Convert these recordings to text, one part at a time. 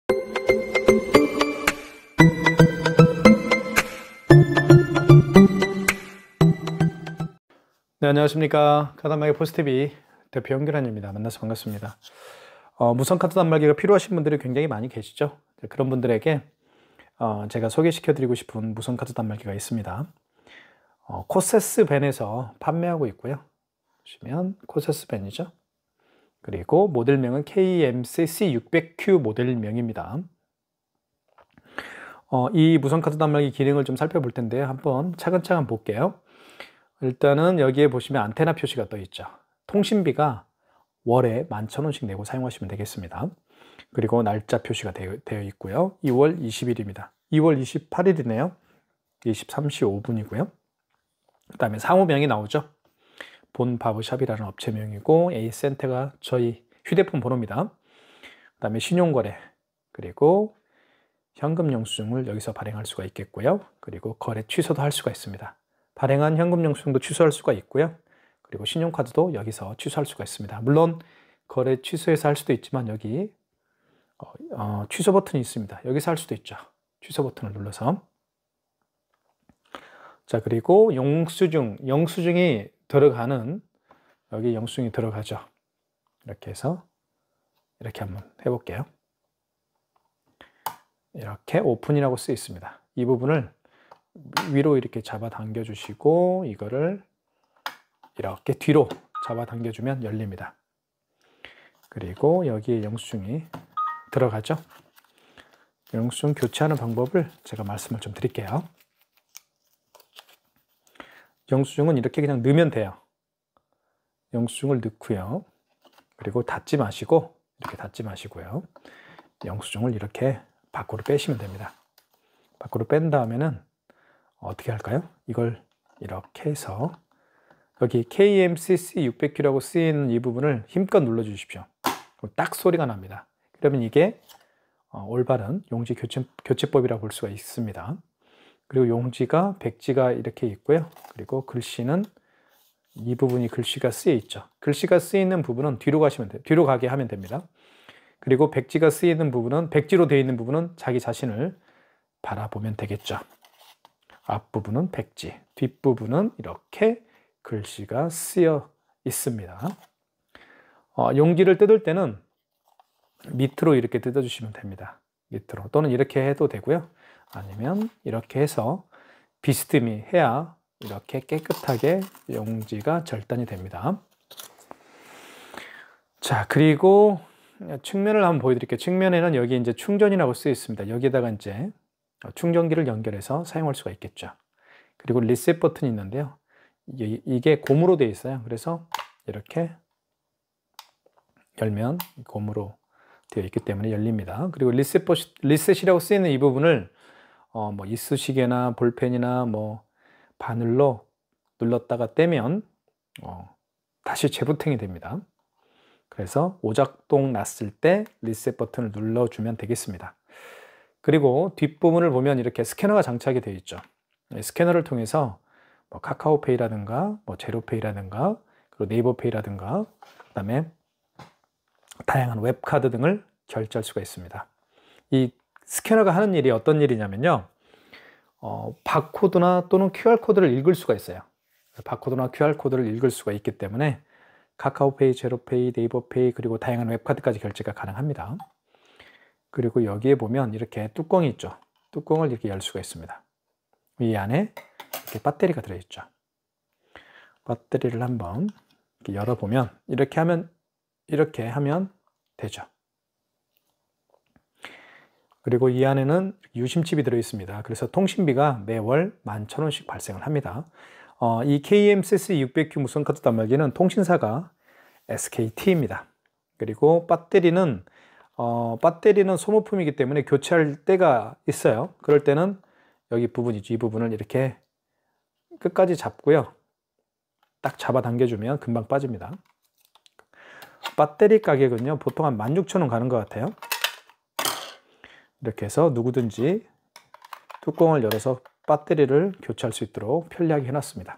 네, 안녕하십니까. 카드단말기 포스TV 대표 연결환입니다. 만나서 반갑습니다. 무선 카드 단말기가 필요하신 분들이 굉장히 많이 계시죠. 그런 분들에게 제가 소개시켜 드리고 싶은 무선 카드 단말기가 있습니다. 코세스 벤에서 판매하고 있고요. 보시면 코세스 벤이죠. 그리고 모델명은 KMCC600Q 모델명입니다. 이 무선 카드 단말기 기능을 좀 살펴볼 텐데요. 한번 차근차근 볼게요. 일단은 여기에 보시면 안테나 표시가 떠 있죠. 통신비가 월에 11,000원씩 내고 사용하시면 되겠습니다. 그리고 날짜 표시가 되어 있고요. 2월 20일입니다. 2월 28일이네요. 23시 5분이고요. 그 다음에 상호명이 나오죠. 본 바브샵이라는 업체명이고 A센터가 저희 휴대폰 번호입니다. 그 다음에 신용거래, 그리고 현금 영수증을 여기서 발행할 수가 있겠고요. 그리고 거래 취소도 할 수가 있습니다. 발행한 현금 영수증도 취소할 수가 있고요. 그리고 신용카드도 여기서 취소할 수가 있습니다. 물론 거래 취소해서 할 수도 있지만 여기 취소 버튼이 있습니다. 여기서 할 수도 있죠. 취소 버튼을 눌러서. 자, 그리고 영수증이 들어가는, 여기 영수증이 들어가죠. 이렇게 해서 이렇게 한번 해볼게요. 이렇게 오픈이라고 쓰여 있습니다. 이 부분을 위로 이렇게 잡아당겨 주시고 이거를 이렇게 뒤로 잡아당겨 주면 열립니다. 그리고 여기에 영수증이 들어가죠. 영수증 교체하는 방법을 제가 말씀을 좀 드릴게요. 영수증은 이렇게 그냥 넣으면 돼요. 영수증을 넣고요. 그리고 닫지 마시고, 이렇게 닫지 마시고요. 영수증을 이렇게 밖으로 빼시면 됩니다. 밖으로 뺀 다음에는 어떻게 할까요? 이걸 이렇게 해서 여기 KMCC600Q라고 쓰이는 이 부분을 힘껏 눌러 주십시오. 딱 소리가 납니다. 그러면 이게 올바른 용지 교체법이라고 볼 수가 있습니다. 그리고 용지가 백지가 이렇게 있고요. 그리고 글씨는 이 부분이 글씨가 쓰여 있죠. 글씨가 쓰이는 부분은 뒤로 가게 하면 됩니다. 그리고 백지가 쓰이는 부분은, 백지로 되어 있는 부분은 자기 자신을 바라보면 되겠죠. 앞부분은 백지, 뒷부분은 이렇게 글씨가 쓰여 있습니다. 용기를 뜯을 때는 밑으로 이렇게 뜯어주시면 됩니다. 밑으로, 또는 이렇게 해도 되고요. 아니면 이렇게 해서 비스듬히 해야 이렇게 깨끗하게 용지가 절단이 됩니다. 자, 그리고 측면을 한번 보여드릴게요. 측면에는 여기 이제 충전이라고 쓰여 있습니다. 여기에다가 이제 충전기를 연결해서 사용할 수가 있겠죠. 그리고 리셋 버튼이 있는데요. 이게 고무로 되어 있어요. 그래서 이렇게 열면 고무로 되어 있기 때문에 열립니다. 그리고 리셋이라고 쓰이는 이 부분을 뭐 이쑤시개나 볼펜이나 뭐 바늘로 눌렀다가 떼면 다시 재부팅이 됩니다. 그래서 오작동 났을 때 리셋 버튼을 눌러주면 되겠습니다. 그리고 뒷부분을 보면 이렇게 스캐너가 장착이 되어 있죠. 스캐너를 통해서 뭐 카카오페이라든가 뭐 제로페이라든가 그리고 네이버페이라든가 그다음에 다양한 웹카드 등을 결제할 수가 있습니다. 이 스캐너가 하는 일이 어떤 일이냐면요. 바코드나 또는 QR코드를 읽을 수가 있어요. 바코드나 QR코드를 읽을 수가 있기 때문에 카카오페이, 제로페이, 네이버페이 그리고 다양한 웹카드까지 결제가 가능합니다. 그리고 여기에 보면 이렇게 뚜껑이 있죠. 뚜껑을 이렇게 열 수가 있습니다. 이 안에 이렇게 배터리가 들어있죠. 배터리를 한번 이렇게 열어보면 이렇게 하면 되죠. 그리고 이 안에는 유심칩이 들어있습니다. 그래서 통신비가 매월 11,000원씩 발생을 합니다. 이 KMCC600Q 무선카드 단말기는 통신사가 SKT입니다. 그리고 배터리는 소모품이기 때문에 교체할 때가 있어요. 그럴 때는 여기 부분이죠. 이 부분을 이렇게 끝까지 잡고요. 딱 잡아 당겨주면 금방 빠집니다. 배터리 가격은요, 보통 한 16,000원 가는 것 같아요. 이렇게 해서 누구든지 뚜껑을 열어서 배터리를 교체할 수 있도록 편리하게 해놨습니다.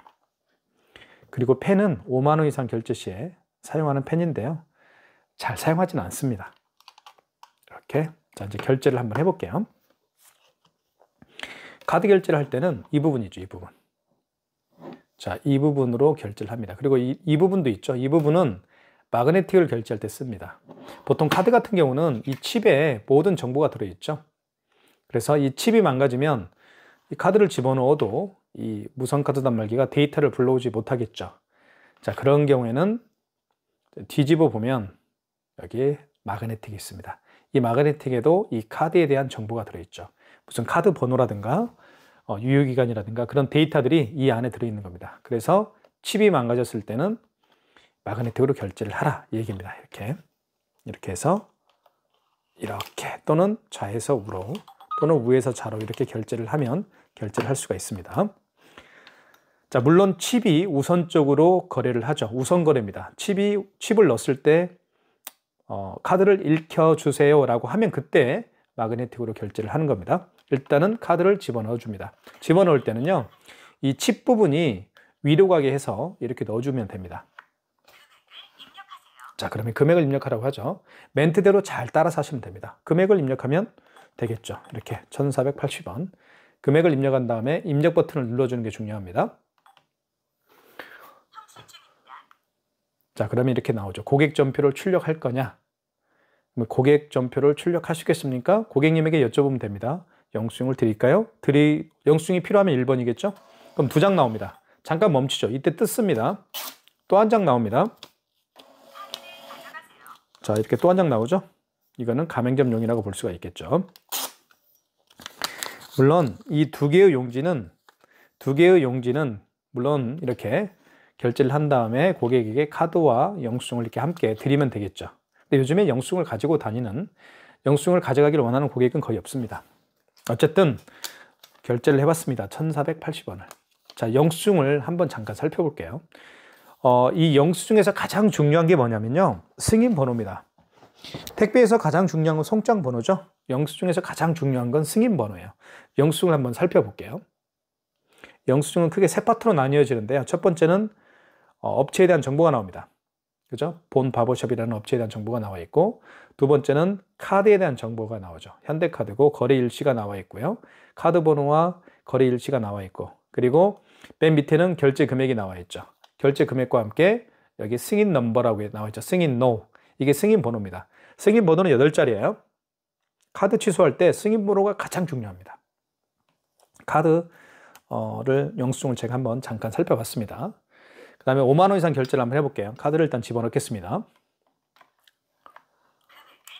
그리고 펜은 5만 원 이상 결제 시에 사용하는 펜인데요. 잘 사용하지는 않습니다. 이렇게 자, 이제 결제를 한번 해볼게요. 카드 결제를 할 때는 이 부분이죠, 이 부분. 자, 이 부분으로 결제를 합니다. 그리고 이 부분도 있죠. 이 부분은 마그네틱을 결제할 때 씁니다. 보통 카드 같은 경우는 이 칩에 모든 정보가 들어있죠. 그래서 이 칩이 망가지면 이 카드를 집어넣어도 이 무선카드 단말기가 데이터를 불러오지 못하겠죠. 자, 그런 경우에는 뒤집어 보면 여기에 마그네틱이 있습니다. 이 마그네틱에도 이 카드에 대한 정보가 들어있죠. 무슨 카드 번호라든가 유효기간이라든가 그런 데이터들이 이 안에 들어있는 겁니다. 그래서 칩이 망가졌을 때는 마그네틱으로 결제를 하라 이 얘기입니다. 이렇게 해서 이렇게 또는 좌에서 우로 또는 우에서 좌로 이렇게 결제를 하면 결제를 할 수가 있습니다. 자, 물론 칩이 우선적으로 거래를 하죠. 우선 거래입니다. 칩을 넣었을 때 카드를 읽혀주세요 라고 하면 그때 마그네틱으로 결제를 하는 겁니다. 일단은 카드를 집어넣어 줍니다. 집어넣을 때는요, 이 칩 부분이 위로 가게 해서 이렇게 넣어주면 됩니다. 자, 그러면 금액을 입력하라고 하죠. 멘트대로 잘 따라서 하시면 됩니다. 금액을 입력하면 되겠죠. 이렇게 1480원. 금액을 입력한 다음에 입력 버튼을 눌러주는 게 중요합니다. 자, 그러면 이렇게 나오죠. 고객 전표를 출력할 거냐? 고객 전표를 출력하시겠습니까? 고객님에게 여쭤보면 됩니다. 영수증을 드릴까요? 영수증이 필요하면 1번이겠죠? 그럼 2장 나옵니다. 잠깐 멈추죠. 이때 뜯습니다. 또 한 장 나옵니다. 자, 이렇게 또 한 장 나오죠? 이거는 가맹점용이라고 볼 수가 있겠죠. 물론 이 두 개의 용지는 물론 이렇게 결제를 한 다음에 고객에게 카드와 영수증을 이렇게 함께 드리면 되겠죠. 근데 요즘에 영수증을 가져가기를 원하는 고객은 거의 없습니다. 어쨌든 결제를 해봤습니다. 1480원을. 자, 영수증을 한번 잠깐 살펴볼게요. 이 영수증에서 가장 중요한 게 뭐냐면요, 승인 번호입니다. 택배에서 가장 중요한 건 송장 번호죠. 영수증에서 가장 중요한 건 승인 번호예요. 영수증을 한번 살펴볼게요. 영수증은 크게 세 파트로 나뉘어지는데요. 첫 번째는 업체에 대한 정보가 나옵니다. 그죠? 본 바버숍이라는 업체에 대한 정보가 나와 있고, 두 번째는 카드에 대한 정보가 나오죠. 현대카드고 거래 일시가 나와 있고요. 카드 번호와 거래 일시가 나와 있고, 그리고 맨 밑에는 결제 금액이 나와 있죠. 결제 금액과 함께 여기 승인 넘버라고 나와 있죠. 승인 NO. 이게 승인 번호입니다. 승인 번호는 8자리예요. 카드 취소할 때 승인 번호가 가장 중요합니다. 영수증을 제가 한번 잠깐 살펴봤습니다. 그 다음에 5만 원 이상 결제를 한번 해볼게요. 카드를 일단 집어넣겠습니다.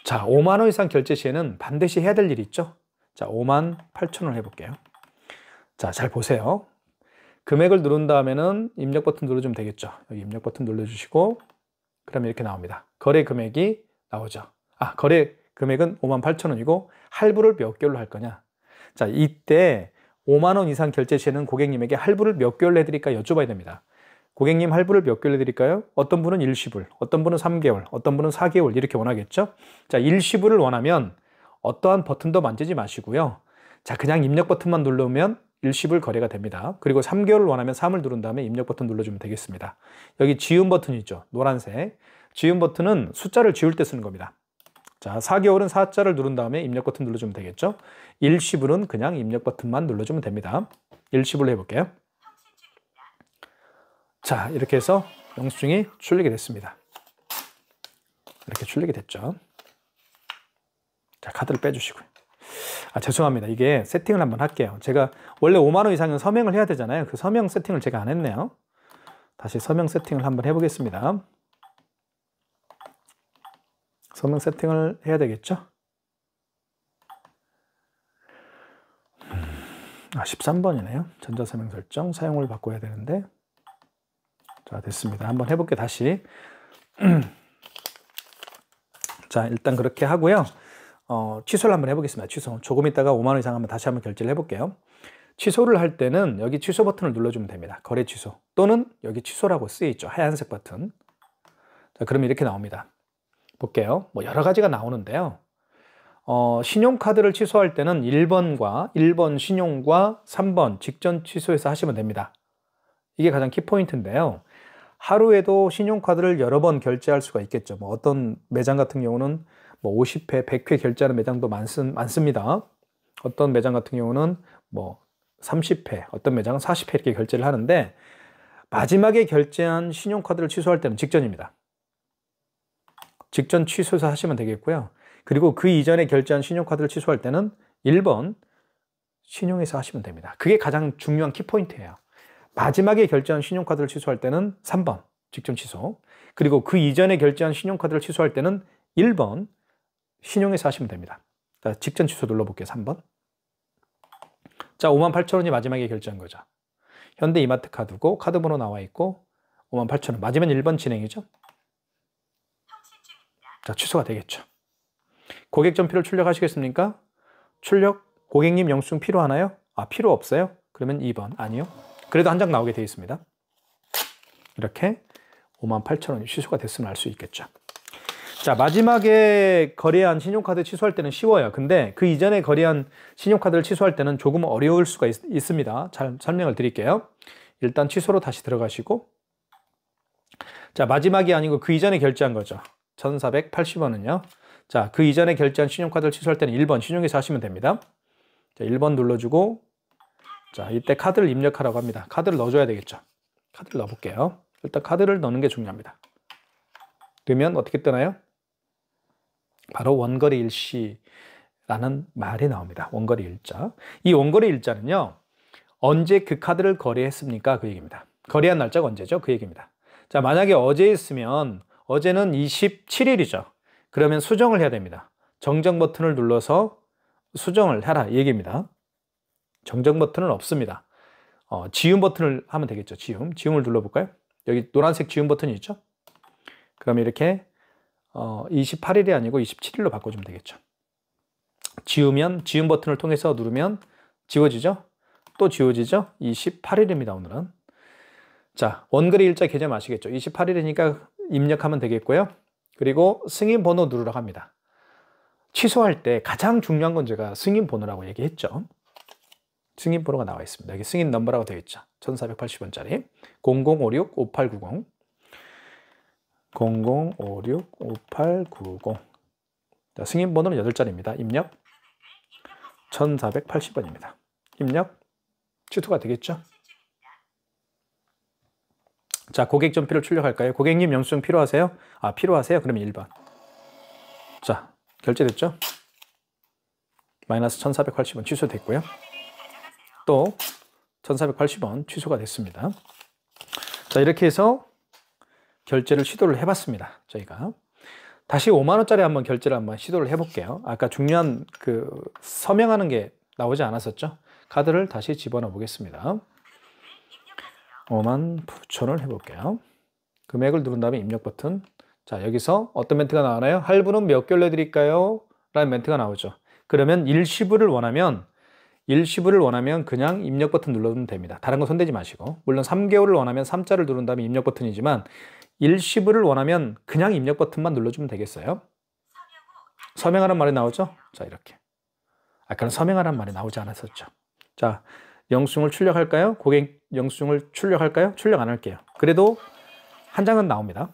자, 5만 원 이상 결제 시에는 반드시 해야 될 일이 있죠. 자, 5만 8천 원 해볼게요. 자, 잘 보세요. 금액을 누른 다음에는 입력 버튼 눌러주면 되겠죠. 여기 입력 버튼 눌러주시고, 그러면 이렇게 나옵니다. 거래 금액이 나오죠. 거래 금액은 5만 8천 원이고 할부를 몇 개월로 할 거냐. 자, 이때 5만 원 이상 결제 시에는 고객님에게 할부를 몇 개월로 해드릴까 여쭤봐야 됩니다. 고객님 할부를 몇 개월 해드릴까요? 어떤 분은 일시불, 어떤 분은 3개월, 어떤 분은 4개월 이렇게 원하겠죠? 자, 일시불을 원하면 어떠한 버튼도 만지지 마시고요. 자, 그냥 입력 버튼만 누르면 일시불 거래가 됩니다. 그리고 3개월을 원하면 3을 누른 다음에 입력 버튼 눌러주면 되겠습니다. 여기 지운 버튼 있죠? 노란색. 지운 버튼은 숫자를 지울 때 쓰는 겁니다. 자, 4개월은 4자를 누른 다음에 입력 버튼 눌러주면 되겠죠? 일시불은 그냥 입력 버튼만 눌러주면 됩니다. 일시불로 해볼게요. 자, 이렇게 해서 영수증이 출력이 됐습니다. 이렇게 출력이 됐죠. 자, 카드를 빼주시고요. 죄송합니다. 이게 세팅을 한번 할게요. 제가 원래 5만 원 이상은 서명을 해야 되잖아요. 그 서명 세팅을 제가 안 했네요. 다시 서명 세팅을 한번 해보겠습니다. 서명 세팅을 해야 되겠죠? 13번이네요. 전자서명 설정, 사용을 바꿔야 되는데. 자, 됐습니다. 한번 해볼게요, 다시. 자, 일단 그렇게 하고요. 취소를 한번 해보겠습니다. 취소. 조금 있다가 5만 원 이상 하면 다시 한번 결제를 해볼게요. 취소를 할 때는 여기 취소 버튼을 눌러주면 됩니다. 거래 취소. 또는 여기 취소라고 쓰여있죠. 하얀색 버튼. 자, 그러면 이렇게 나옵니다. 볼게요. 뭐 여러 가지가 나오는데요. 신용카드를 취소할 때는 1번 신용과 3번 직전 취소해서 하시면 됩니다. 이게 가장 키포인트인데요. 하루에도 신용카드를 여러 번 결제할 수가 있겠죠. 뭐 어떤 매장 같은 경우는 뭐 50회, 100회 결제하는 매장도 많습니다. 어떤 매장 같은 경우는 뭐 30회, 어떤 매장은 40회 이렇게 결제를 하는데 마지막에 결제한 신용카드를 취소할 때는 직전입니다. 직전 취소해서 하시면 되겠고요. 그리고 그 이전에 결제한 신용카드를 취소할 때는 1번 신용해서 하시면 됩니다. 그게 가장 중요한 키포인트예요. 마지막에 결제한 신용카드를 취소할 때는 3번 직전 취소, 그리고 그 이전에 결제한 신용카드를 취소할 때는 1번 신용해서 하시면 됩니다. 자, 직전 취소 눌러볼게요. 3번. 자, 58,000원이 마지막에 결제한 거죠. 현대 이마트 카드고 카드 번호 나와 있고 58,000원. 맞으면 1번 진행이죠. 자, 취소가 되겠죠. 고객 전표를 출력하시겠습니까? 출력. 고객님 영수증 필요하나요? 아, 필요 없어요? 그러면 2번. 아니요. 그래도 한 장 나오게 되어 있습니다. 이렇게 58,000원이 취소가 됐으면 알 수 있겠죠. 자, 마지막에 거래한 신용카드 취소할 때는 쉬워요. 근데 그 이전에 거래한 신용카드를 취소할 때는 조금 어려울 수가 있습니다. 잘 설명을 드릴게요. 일단 취소로 다시 들어가시고, 자, 마지막이 아니고 그 이전에 결제한 거죠. 1,480원은요. 자, 그 이전에 결제한 신용카드를 취소할 때는 1번 신용해서 하시면 됩니다. 자, 1번 눌러주고, 자, 이때 카드를 입력하라고 합니다. 카드를 넣어줘야 되겠죠. 카드를 넣어볼게요. 일단 카드를 넣는 게 중요합니다. 넣으면 어떻게 뜨나요? 바로 원거래 일시라는 말이 나옵니다. 원거래 일자. 이 원거래 일자는요, 언제 그 카드를 거래했습니까? 그 얘기입니다. 거래한 날짜가 언제죠? 그 얘기입니다. 자, 만약에 어제 했으면 어제는 27일이죠. 그러면 수정을 해야 됩니다. 정정 버튼을 눌러서 수정을 해라 이 얘기입니다. 정정 버튼은 없습니다. 지움 버튼을 하면 되겠죠. 지움을 눌러볼까요? 여기 노란색 지움 버튼이 있죠. 그러면 이렇게 28일이 아니고 27일로 바꿔주면 되겠죠. 지우면 지움 버튼을 통해서 누르면 지워지죠. 또 지워지죠. 28일입니다. 오늘은. 자, 원거래 일자 개념 아시겠죠? 28일이니까 입력하면 되겠고요. 그리고 승인 번호 누르라고 합니다. 취소할 때 가장 중요한 건 제가 승인 번호라고 얘기했죠. 승인 번호가 나와 있습니다. 여기 승인 넘버라고 되어 있죠. 1,480원짜리 0056-5890 0056-5890. 자, 승인 번호는 8자리입니다. 입력 1,480원입니다. 입력 취소가 되겠죠. 자, 고객 전표를 출력할까요? 고객님 영수증 필요하세요? 아, 필요하세요? 그러면 1번. 자, 결제됐죠? 마이너스 1,480원 취소됐고요. 또 1,480원 취소가 됐습니다. 자, 이렇게 해서 결제를 시도를 해봤습니다. 저희가 다시 5만 원짜리 한번 결제를 한번 시도를 해볼게요. 아까 중요한 그 서명하는 게 나오지 않았었죠? 카드를 다시 집어넣어 보겠습니다. 59,000원 해볼게요. 금액을 누른 다음에 입력 버튼. 자, 여기서 어떤 멘트가 나오나요? 할부는 몇 개월 내드릴까요? 라는 멘트가 나오죠. 그러면 일시불을 원하면 그냥 입력 버튼 눌러주면 됩니다. 다른 거 손대지 마시고. 물론 3개월을 원하면 3자를 누른 다음에 입력 버튼이지만 일시불을 원하면 그냥 입력 버튼만 눌러주면 되겠어요. 서명하라는 말이 나오죠? 자, 이렇게. 아까는 서명하라는 말이 나오지 않았었죠. 자, 영수증을 출력할까요? 고객 영수증을 출력할까요? 출력 안 할게요. 그래도 한 장은 나옵니다.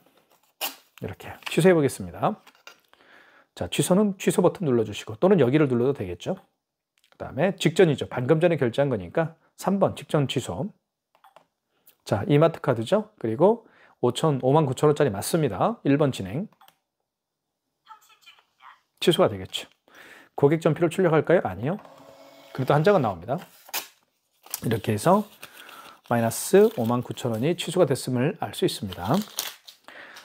이렇게 취소해 보겠습니다. 자, 취소는 취소 버튼 눌러주시고 또는 여기를 눌러도 되겠죠. 그 다음에 직전이죠. 방금 전에 결제한 거니까 3번 직전 취소. 자, 이마트 카드죠. 그리고 59,000원짜리 맞습니다. 1번 진행. 취소가 되겠죠. 고객 전표를 출력할까요? 아니요. 그래도 한 장은 나옵니다. 이렇게 해서 마이너스 59,000원이 취소가 됐음을 알 수 있습니다.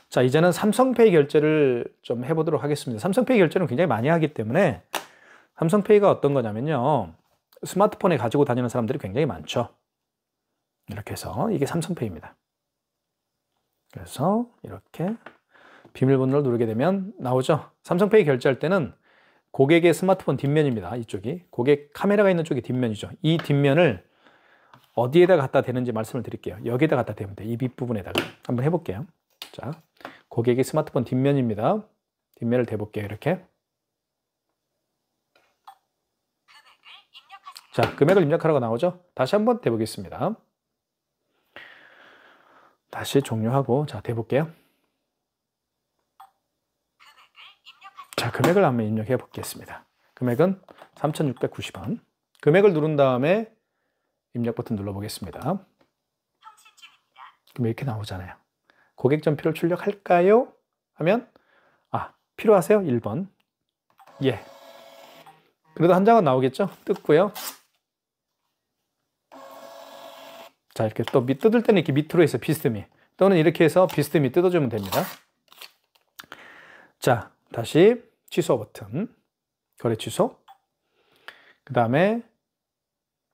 자, 이제는 삼성페이 결제를 좀 해보도록 하겠습니다. 삼성페이 결제는 굉장히 많이 하기 때문에 삼성페이가 어떤 거냐면요. 스마트폰에 가지고 다니는 사람들이 굉장히 많죠. 이렇게 해서 이게 삼성페이입니다. 그래서 이렇게 비밀번호를 누르게 되면 나오죠. 삼성페이 결제할 때는 고객의 스마트폰 뒷면입니다. 이쪽이. 고객 카메라가 있는 쪽이 뒷면이죠. 이 뒷면을 어디에다 갖다 대는지 말씀을 드릴게요. 여기에다 갖다 대면 돼요. 이 밑부분에다가. 한번 해볼게요. 자, 고객의 스마트폰 뒷면입니다. 뒷면을 대볼게요. 이렇게. 자, 금액을 입력하라고 나오죠. 다시 한번 대보겠습니다. 다시 종료하고 자, 대볼게요. 자, 금액을 한번 입력해 보겠습니다. 금액은 3,690원. 금액을 누른 다음에 입력 버튼 눌러보겠습니다. 그럼 이렇게 나오잖아요. 고객 전표를 출력할까요? 하면 필요하세요? 1번. 예. 그래도 한 장은 나오겠죠? 뜯고요. 자, 이렇게 또 뜯을 때는 이렇게 밑으로 해서 비스듬히, 또는 이렇게 해서 비스듬히 뜯어주면 됩니다. 자, 다시 취소 버튼, 거래 취소. 그 다음에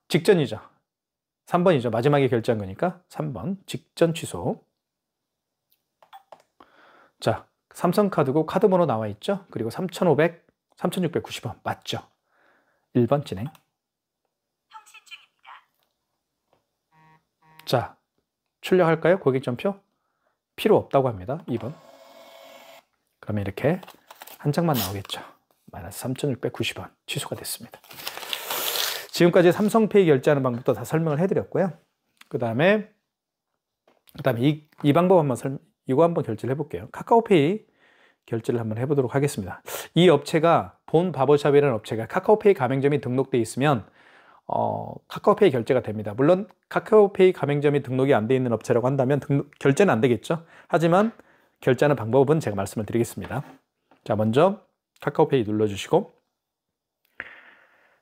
직전이죠. 3번이죠. 마지막에 결제한 거니까 3번 직전 취소. 자, 삼성카드고 카드 번호 나와 있죠. 그리고 3,690원 맞죠? 1번 진행. 자, 출력할까요? 고객 전표? 필요 없다고 합니다. 2번. 그러면 이렇게 한 장만 나오겠죠. 마이너스 3,690원 취소가 됐습니다. 지금까지 삼성페이 결제하는 방법도 다 설명을 해드렸고요. 그 다음에 이 방법 이거 한번 결제를 해볼게요. 카카오페이 결제를 한번 해보도록 하겠습니다. 이 업체가 본 바버샵이라는 업체가 카카오페이 가맹점이 등록되어 있으면 카카오페이 결제가 됩니다. 물론 카카오페이 가맹점이 등록이 안 되어 있는 업체라고 한다면 결제는 안 되겠죠. 하지만 결제하는 방법은 제가 말씀을 드리겠습니다. 자, 먼저 카카오페이 눌러주시고,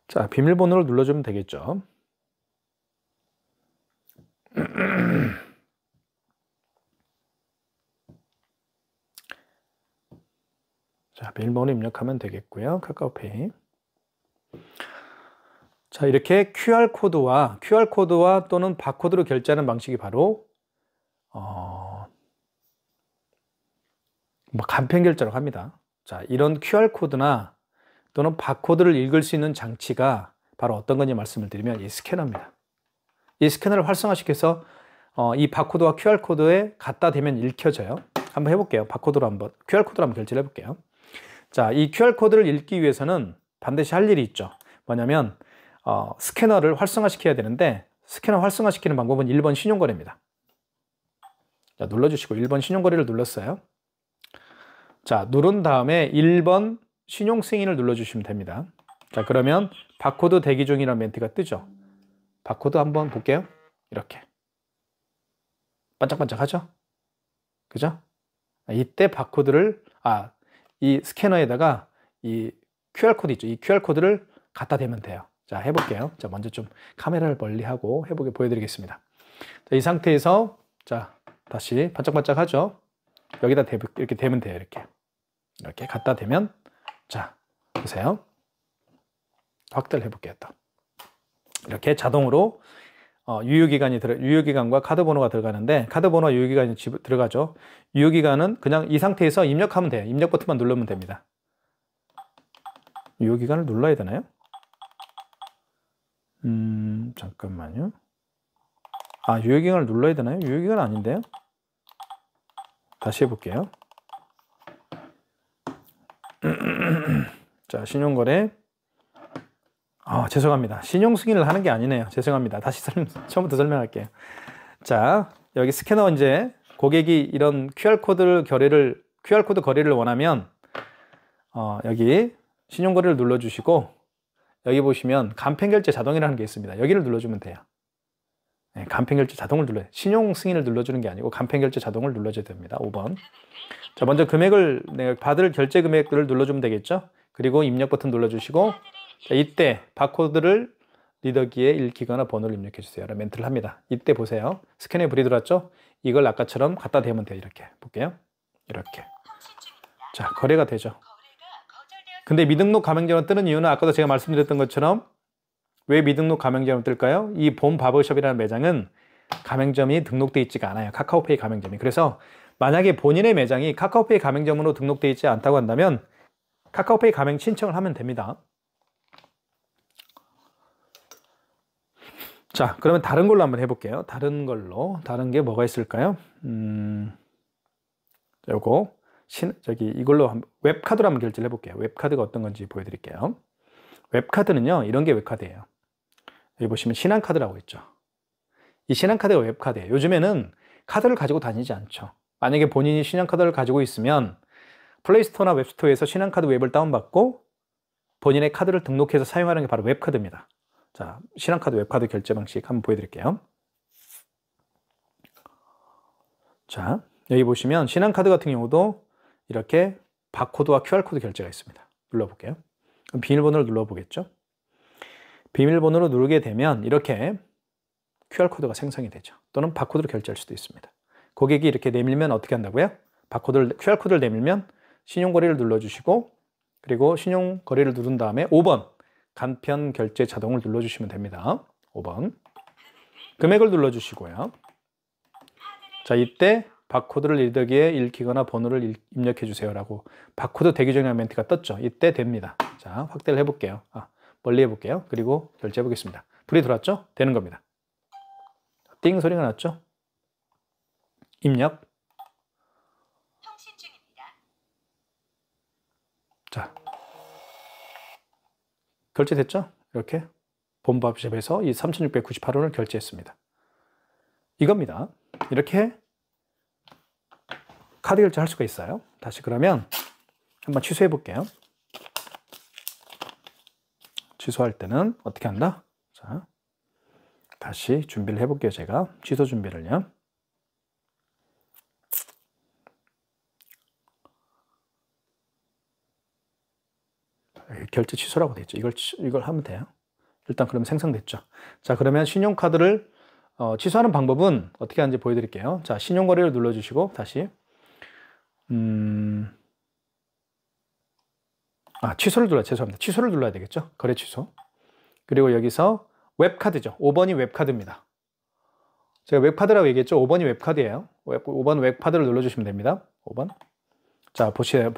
자, 비밀번호를 눌러주면 되겠죠. 자, 비밀번호 입력하면 되겠고요. 카카오페이. 자, 이렇게 QR코드와 또는 바코드로 결제하는 방식이 바로 간편 결제라고 합니다. 자, 이런 QR코드나 또는 바코드를 읽을 수 있는 장치가 바로 어떤 건지 말씀을 드리면 이 스캐너입니다. 이 스캐너를 활성화시켜서 이 바코드와 QR코드에 갖다 대면 읽혀져요. 한번 해볼게요. QR코드로 한번 결제를 해볼게요. 자, 이 QR코드를 읽기 위해서는 반드시 할 일이 있죠. 뭐냐면 스캐너를 활성화시켜야 되는데, 스캐너 활성화시키는 방법은 1번 신용거래입니다. 자, 눌러주시고 1번 신용거래를 눌렀어요. 자, 누른 다음에 1번 신용 승인을 눌러주시면 됩니다. 자, 그러면 바코드 대기 중이라는 멘트가 뜨죠. 바코드 한번 볼게요. 이렇게 반짝반짝하죠? 그죠? 이때 바코드를 이 스캐너에다가 이 QR코드 있죠. 이 QR코드를 갖다 대면 돼요. 자, 해볼게요. 자, 먼저 좀 카메라를 멀리하고 보여드리겠습니다. 자, 이 상태에서 자, 다시 반짝반짝하죠? 여기다 이렇게 대면 돼요. 이렇게 갖다 대면, 자, 보세요. 확대를 해볼게요. 또 이렇게 자동으로 유효기간과 카드번호가 들어가는데, 카드번호와 유효기간이 들어가죠. 유효기간은 그냥 이 상태에서 입력하면 돼요. 입력 버튼만 누르면 됩니다. 유효기간을 눌러야 되나요? 잠깐만요. 유효기간을 눌러야 되나요? 유효기간 아닌데요? 다시 해볼게요. 자, 신용거래. 죄송합니다. 신용 승인을 하는 게 아니네요. 죄송합니다. 다시 처음부터 설명할게요. 자, 여기 스캐너 이제 고객이 이런 QR코드 거래를 원하면 여기 신용거래를 눌러주시고, 여기 보시면 간편결제 자동이라는 게 있습니다. 여기를 눌러주면 돼요. 네, 간편결제 자동을 눌러요. 신용 승인을 눌러주는 게 아니고 간편결제 자동을 눌러줘야 됩니다. 5번. 자, 먼저 받을 결제 금액들을 눌러주면 되겠죠. 그리고 입력 버튼 눌러주시고, 자, 이때 바코드를 리더기에 읽히거나 번호를 입력해 주세요. 라는 멘트를 합니다. 이때 보세요. 스캐너에 불이 들어왔죠? 이걸 아까처럼 갖다 대면 돼요. 이렇게 볼게요. 이렇게. 자, 거래가 되죠. 근데 미등록 가맹점을 뜨는 이유는 아까도 제가 말씀드렸던 것처럼, 왜 미등록 가맹점을 뜰까요? 이 본 바버숍이라는 매장은 가맹점이 등록되어 있지가 않아요. 카카오페이 가맹점이. 그래서 만약에 본인의 매장이 카카오페이 가맹점으로 등록되어 있지 않다고 한다면 카카오페이 가맹 신청을 하면 됩니다. 자, 그러면 다른 걸로 한번 해볼게요. 다른 게 뭐가 있을까요? 요거 이걸로 웹카드로 한번 결제를 해볼게요. 웹카드가 어떤 건지 보여드릴게요. 웹카드는요, 이런 게 웹카드예요. 여기 보시면 신한카드라고 있죠. 이 신한카드가 웹카드예요. 요즘에는 카드를 가지고 다니지 않죠. 만약에 본인이 신한카드를 가지고 있으면 플레이스토어나 웹스토어에서 신한카드 웹을 다운받고 본인의 카드를 등록해서 사용하는 게 바로 웹카드입니다. 자, 신한카드 웹카드 결제 방식 한번 보여드릴게요. 자, 여기 보시면 신한카드 같은 경우도 이렇게 바코드와 QR코드 결제가 있습니다. 눌러볼게요. 그럼 비밀번호를 눌러보겠죠. 비밀번호로 누르게 되면 이렇게 QR코드가 생성이 되죠. 또는 바코드로 결제할 수도 있습니다. 고객이 이렇게 내밀면 어떻게 한다고요? QR코드를 내밀면 신용거래를 눌러주시고 그리고 신용거래를 누른 다음에 5번 간편 결제 자동을 눌러주시면 됩니다. 5번 금액을 눌러주시고요. 자, 이때 바코드를 읽거나 번호를 입력해 주세요라고 바코드 대기 중이라는 멘트가 떴죠. 이때 됩니다. 자, 확대를 해볼게요. 멀리 해볼게요. 그리고 결제해 보겠습니다. 불이 들어왔죠? 되는 겁니다. 띵 소리가 났죠? 입력. 통신 중입니다. 자, 결제됐죠? 이렇게 본밥샵에서 이 3,698원을 결제했습니다. 이겁니다. 이렇게 카드 결제할 수가 있어요. 다시 그러면 한번 취소해 볼게요. 취소할 때는 어떻게 한다? 자, 다시 준비를 해 볼게요. 제가 취소 준비를요. 결제 취소라고 되어 있죠. 이걸 하면 돼요. 일단 그러면 생성됐죠. 자, 그러면 신용카드를 취소하는 방법은 어떻게 하는지 보여드릴게요. 자, 신용거래를 눌러주시고 다시 취소를 죄송합니다. 취소를 눌러야 되겠죠. 거래 취소. 그리고 여기서 웹카드죠. 5번이 웹카드입니다. 제가 웹카드라고 얘기했죠. 5번이 웹카드예요. 5번 웹카드를 눌러주시면 됩니다. 5번. 자, 보세요.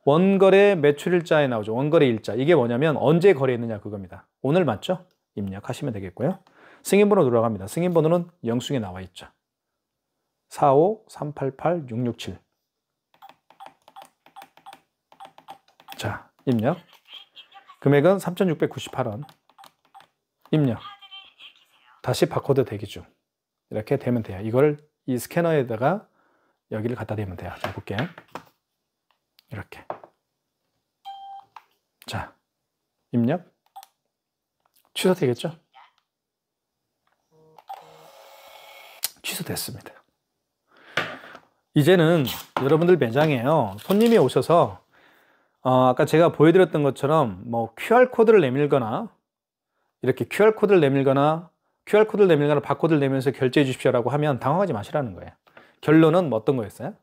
원거래 매출일자에 나오죠. 원거래 일자. 이게 뭐냐면 언제 거래했느냐 그겁니다. 오늘 맞죠? 입력하시면 되겠고요. 승인번호 들어갑니다. 승인번호는 영수증에 나와 있죠. 45388667. 자, 입력. 금액은 3,698원. 입력. 다시 바코드 대기 중. 이렇게 되면 돼요. 이걸 이 스캐너에다가 여기를 갖다 대면 돼요. 자, 볼게요. 이렇게. 자, 입력. 취소되겠죠? 취소됐습니다. 이제는 여러분들 매장에요. 손님이 오셔서 아까 제가 보여드렸던 것처럼 뭐 QR코드를 내밀거나 이렇게 QR코드를 내밀거나 바코드를 내면서 결제해 주십시오라고 하면 당황하지 마시라는 거예요. 결론은 뭐 어떤 거였어요?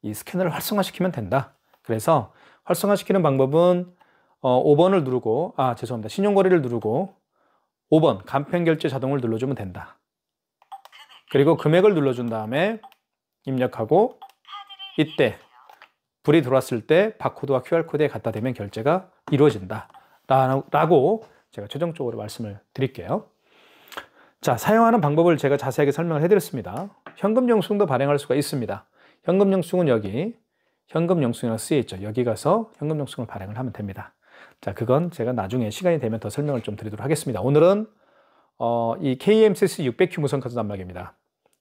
이 스캐너를 활성화시키면 된다. 그래서 활성화시키는 방법은 5번을 누르고 죄송합니다. 신용거래를 누르고 5번 간편결제 자동을 눌러주면 된다. 그리고 금액을 눌러준 다음에 입력하고 이때 불이 들어왔을 때 바코드와 QR코드에 갖다 대면 결제가 이루어진다 라고 제가 최종적으로 말씀을 드릴게요. 자, 사용하는 방법을 제가 자세하게 설명을 해드렸습니다. 현금 영수증도 발행할 수가 있습니다. 현금 영수증은 여기 현금 영수증이라고 쓰여 있죠. 여기 가서 현금 영수증을 발행을 하면 됩니다. 자, 그건 제가 나중에 시간이 되면 더 설명을 좀 드리도록 하겠습니다. 오늘은 이 KMCC 600Q 무선카드 단말기입니다.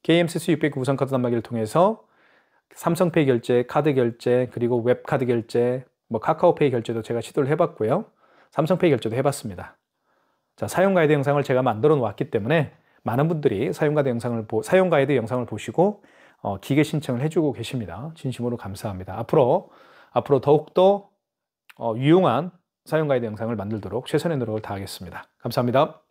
KMCC 600Q 무선카드 단말기를 통해서 삼성페이 결제, 카드 결제, 그리고 웹카드 결제, 뭐 카카오페이 결제도 제가 시도를 해봤고요. 삼성페이 결제도 해봤습니다. 자, 사용 가이드 영상을 제가 만들어 놓았기 때문에 많은 분들이 사용 가이드 영상을 보시고 기계 신청을 해주고 계십니다. 진심으로 감사합니다. 앞으로 더욱더 유용한 사용 가이드 영상을 만들도록 최선의 노력을 다하겠습니다. 감사합니다.